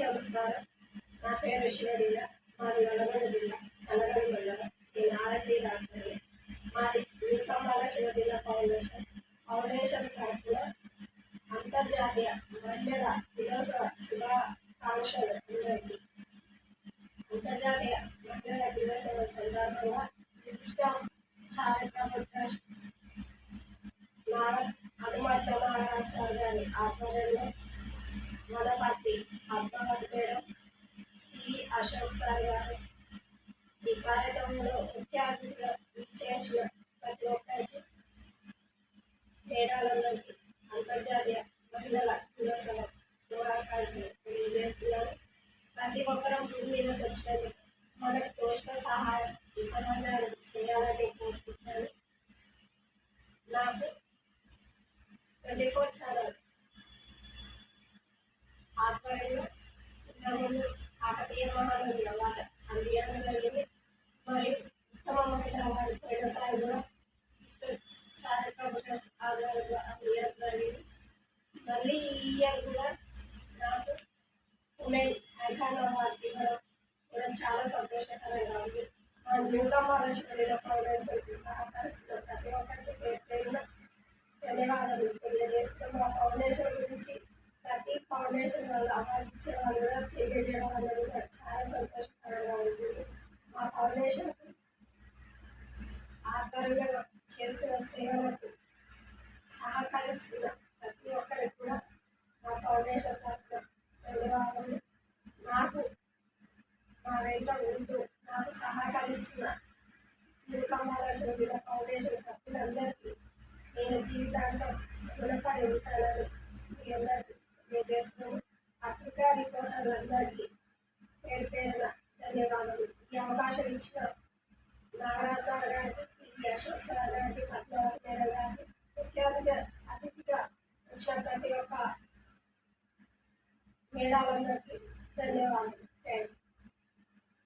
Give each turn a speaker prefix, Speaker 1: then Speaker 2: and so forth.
Speaker 1: నమస్కారం. నా పేరు శివలీల. మాది నల్గొండ జిల్లా నల్లగొండ మండలం. నేను ఆర్ఎంపీ డాక్టర్ని. మాది నీలకంఠ శివలీల ఫౌండేషన్ తరఫున అంతర్జాతీయ మహిళల దినోత్సవ శుభాకాంక్షలు అందరికీ. అంతర్జాతీయ మహిళల దినోత్సవం సందర్భంగా Vishishtam charitable trust Hanumantha Nagaraj sir గారి ఆధ్వర్యంలో వనపర్తి అబ్బవతి మేడం, అశోక్ సార్ గారు ఈ కార్యక్రమంలో ముఖ్య అతిథిగా ఇచ్చేసిన ప్రతి ఒక్కరికి, మేడాలందరికీ అంతర్జాతీయ మహిళల దినోత్సవ శుభాకాంక్షలు తెలియజేస్తున్నాను. ప్రతి ఒక్కరూ భూమి మీదకి వచ్చినందుకు మనకు తోచిన సహాయం ఈ సమాజానికి చేయాలని కోరుకుంటున్నాను. నాకు 24 ఛానల్ ఆధ్వర్యంలో ఇంతకుముందు కాకతీయ మహానది అవార్డు అందించడం జరిగింది. మరియు ఉత్తమ మహిళ అవార్డు పోయినసారి కూడా చారిటబుల్ ట్రస్ట్ ఆధ్వర్యంలో అందించడం జరిగింది. మళ్ళీ ఈ ఇయర్ కూడా నాకు ఉమెన్ ఐకాన్ అవార్డు ఇవ్వడం కూడా చాలా సంతోషకరంగా ఉంది. మా న్యూకమ్మ ఫౌండేషన్కి సహకరిస్తున్న ప్రతి ఒక్కరికి పేరు పేరున ధన్యవాదాలు తెలియజేస్తున్నాం. మా ఫౌండేషన్ గురించి ప్రతి ఫౌండేషన్ వాళ్ళు అవార్డు ఇచ్చే వాళ్ళు కూడా తెలియజేయడం అనేది కూడా చాలా సంతోషకరంగా ఉంటుంది. మా ఫౌండేషన్ ఆధ్వర్యంగా చేస్తున్న సేవలకు సహకరిస్తున్న ప్రతి ఒక్కరికి కూడా మా ఫౌండేషన్ తరఫున ధన్యవాదాలు. నాకు మా వెంట ఉంటూ నాకు సహకరిస్తున్న న్యూకమ్మ ఫౌండేషన్ సభ్యులందరికీ నేను జీవితాంతం రుణపడి ఉంటానని మీ అందరికీ తెలియజేస్తున్నాను. పత్రికా రిపోర్టర్లందరికీ పేరు పేరున ధన్యవాదాలు. ఈ అవకాశం ఇచ్చిన నాగరాజ్ సార్ గారికి, అశోక్ సార్ గారికి, పద్మావతి మేడం గారికి, ముఖ్య అతిథిగా వచ్చిన ప్రతి ఒక్క మేడాలందరికీ ధన్యవాదాలు.